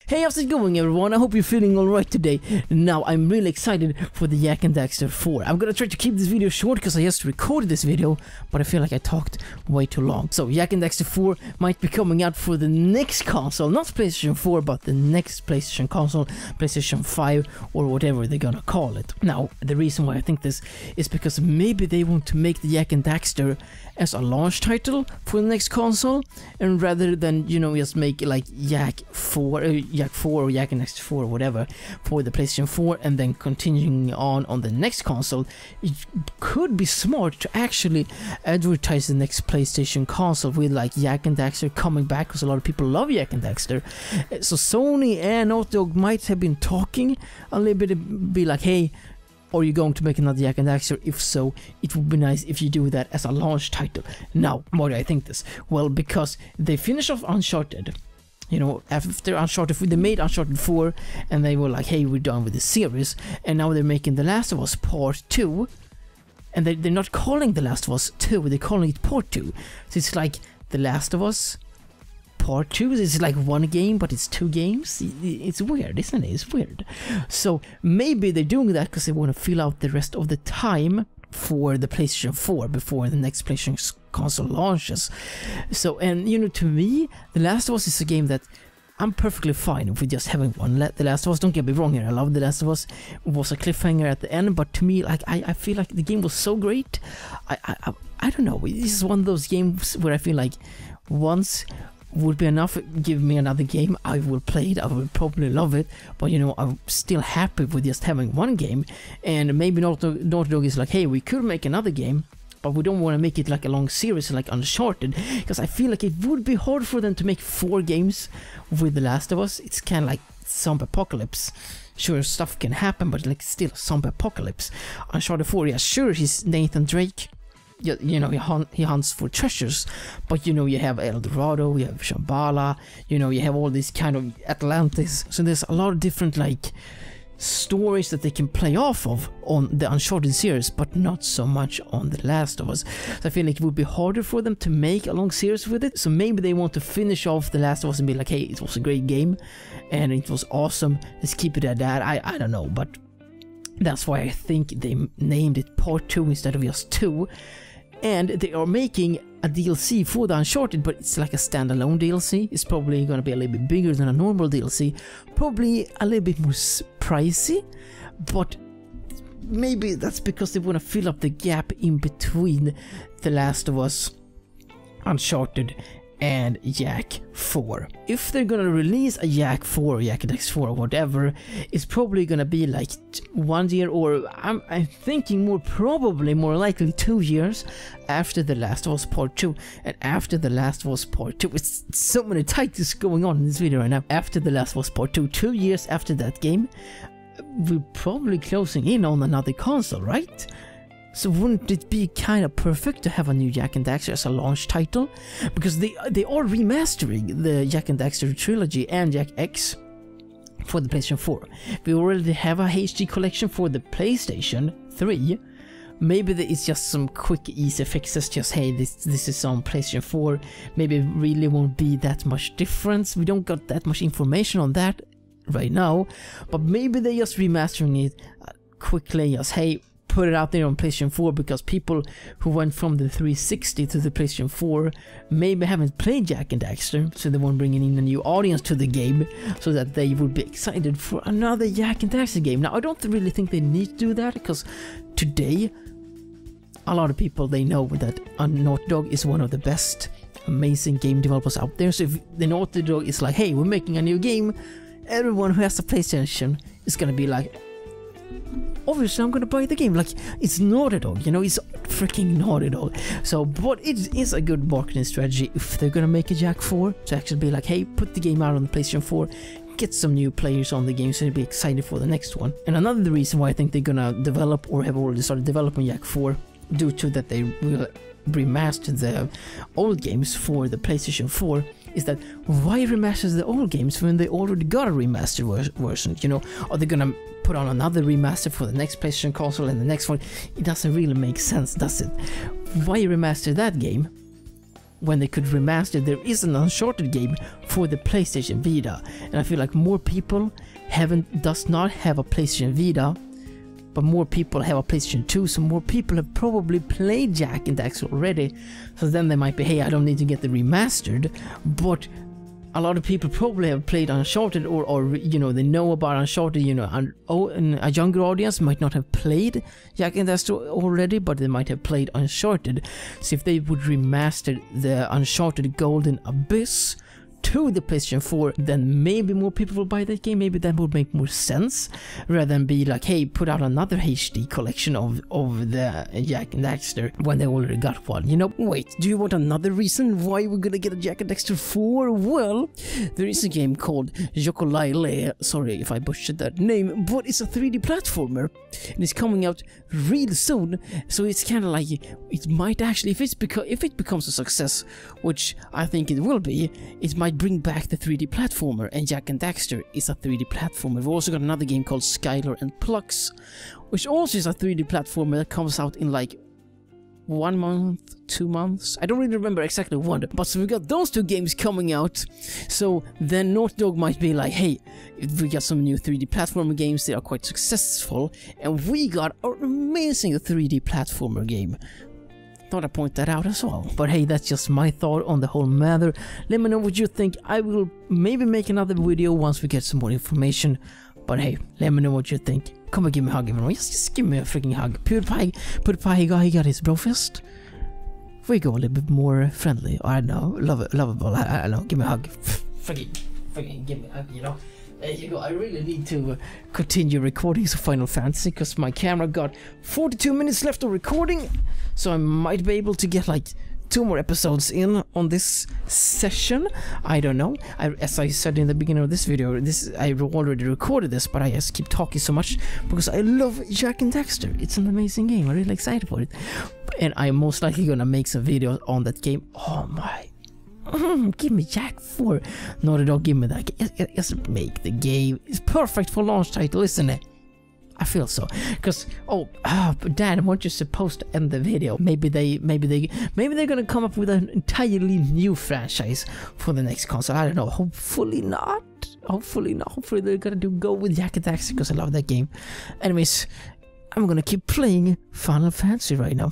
Hey, how's it going everyone? I hope you're feeling alright today. Now, I'm really excited for the Jak and Daxter 4. I'm gonna try to keep this video short because I just recorded this video, but I feel like I talked way too long. So, Jak and Daxter 4 might be coming out for the next console, not PlayStation 4, but the next PlayStation console, PlayStation 5, or whatever they're gonna call it. Now, the reason why I think this is because maybe they want to make the Jak and Daxter as a launch title for the next console, and rather than, you know, just make like Jak 4 or Jak and Daxter 4 or whatever for the PlayStation 4 and then continuing on the next console, it could be smart to actually advertise the next PlayStation console with like Jak and Daxter coming back, because a lot of people love Jak and Daxter. So Sony and Naughty Dog might have been talking a little bit, be like, hey, are you going to make another Jak and Daxter? If so, it would be nice if you do that as a launch title. Now, why do I think this? Well, because they finished off Uncharted. You know, after Uncharted, they made Uncharted 4, and they were like, hey, we're done with the series. And now they're making The Last of Us Part 2. And they're not calling The Last of Us 2, they're calling it Part 2. So it's like The Last of Us Part 2, it's like one game, but it's two games. It's weird, isn't it? It's weird. So maybe they're doing that because they want to fill out the rest of the time for the PlayStation 4 before the next PlayStation console launches. So, and you know, to me, The Last of Us is a game that I'm perfectly fine with just having one. The Last of Us, don't get me wrong here, I love The Last of Us. It was a cliffhanger at the end, but to me, like, I feel like the game was so great. I don't know, this is one of those games where I feel like once would be enough. Give me another game, I will play it, I will probably love it, but you know, I'm still happy with just having one game. And maybe Naughty Dog is like, hey, we could make another game, but we don't want to make it like a long series like Uncharted, because I feel like it would be hard for them to make 4 games with The Last of Us. It's kind of like zombie apocalypse. Sure, stuff can happen, but like still zombie apocalypse. Uncharted 4, yeah, sure, he's Nathan Drake. You know, he hunts for treasures, but you know, you have El Dorado, you have Shambhala, you know, you have all these kind of Atlantis. So there's a lot of different like stories that they can play off of on the Uncharted series, but not so much on The Last of Us. So I feel like it would be harder for them to make a long series with it. So maybe they want to finish off The Last of Us and be like, hey, it was a great game and it was awesome, let's keep it at that. I don't know, but that's why I think they named it Part 2 instead of just 2. And they are making a DLC for the Uncharted, but it's like a standalone DLC. It's probably going to be a little bit bigger than a normal DLC. Probably a little bit more pricey, but maybe that's because they want to fill up the gap in between The Last of Us, Uncharted, and Jak 4. If they're gonna release a Jak 4 or Jak and Daxter 4 or whatever, it's probably gonna be like 1 year, or I'm thinking probably more likely 2 years after The Last of Us Part 2. And after The Last of Us Part 2, it's so many titles going on in this video right now. After The Last of Us Part 2, 2 years after that game, we're probably closing in on another console, right? So wouldn't it be kind of perfect to have a new Jak and Daxter as a launch title? Because they are remastering the Jak and Daxter trilogy and Jak X for the PlayStation 4. We already have a HD collection for the PlayStation 3. Maybe it's just some quick easy fixes, just hey, this is on PlayStation 4. Maybe it really won't be that much difference. We don't got that much information on that right now, but maybe they're just remastering it quickly, just hey, put it out there on PlayStation 4, because people who went from the 360 to the PlayStation 4 maybe haven't played Jak and Daxter, so they want bringing in a new audience to the game so that they would be excited for another Jak and Daxter game. Now, I don't really think they need to do that, because today a lot of people, they know that Naughty Dog is one of the best amazing game developers out there. So if the Naughty Dog is like, hey, we're making a new game, everyone who has a PlayStation is gonna be like, obviously I'm gonna buy the game. Like, it's Naughty Dog, you know, it's freaking Naughty Dog. So, but it is a good marketing strategy if they're gonna make a Jak 4 to actually be like, hey, put the game out on the PlayStation 4, get some new players on the game so they'll be excited for the next one. And another reason why I think they're gonna develop or have already started developing Jak 4, due to that they will remaster the old games for the PlayStation 4, is that why remaster the old games when they already got a remastered version? You know, are they gonna put on another remaster for the next PlayStation console and the next one? It doesn't really make sense, does it? Why remaster that game when they could remaster? There is an Uncharted game for the PlayStation Vita, and I feel like more people does not have a PlayStation Vita, but more people have a PlayStation 2, so more people have probably played Jak and Daxter already. So then they might be, hey, I don't need to get the remastered, but a lot of people probably have played Uncharted, or you know, they know about Uncharted, you know, and a younger audience might not have played Jak and Daxter already, but they might have played Uncharted. So if they would remaster the Uncharted Golden Abyss to the PlayStation 4, then maybe more people will buy that game. Maybe that would make more sense, rather than be like, hey, put out another HD collection of the Jak and Daxter when they already got one, you know? Wait, do you want another reason why we're gonna get a Jak and Daxter 4? Well, there is a game called Yooka-Laylee, sorry if I butchered that name, but it's a 3D platformer, and it's coming out real soon, so it's kind of like, it might actually, if it becomes a success, which I think it will be, it might bring back the 3D platformer, and Jak and Daxter is a 3D platformer. We've also got another game called Skylar and Plux, which also is a 3D platformer that comes out in like 1 month, 2 months, I don't really remember exactly when, but so we got those two games coming out. So then Naughty Dog might be like, hey, we got some new 3D platformer games that are quite successful, and we got an amazing 3D platformer game. Thought I'd point that out as well. But hey, that's just my thought on the whole matter. Let me know what you think. I will maybe make another video once we get some more information. But hey, let me know what you think. Come and give me a hug, everyone. Just give me a freaking hug. PewDiePie, he got his bro fist. We go a little bit more friendly. I don't know, lovable. I don't know. Give me a hug. freaking give me a hug, you know. There you go. I really need to continue recording some Final Fantasy, because my camera got 42 minutes left of recording, so I might be able to get like 2 more episodes in on this session. I don't know. As I said in the beginning of this video, I already recorded this, but I just keep talking so much because I love Jak and Daxter. It's an amazing game. I'm really excited for it, and I'm most likely gonna make some videos on that game. Oh my. Give me Jak 4. Naughty Dog, give me that. Just make the game. It's perfect for launch title, isn't it? I feel so. Because but Dad, weren't you supposed to end the video? Maybe they're gonna come up with an entirely new franchise for the next console. I don't know. Hopefully not. Hopefully they're gonna go with Jak and Daxter, because I love that game. Anyways, I'm gonna keep playing Final Fantasy right now.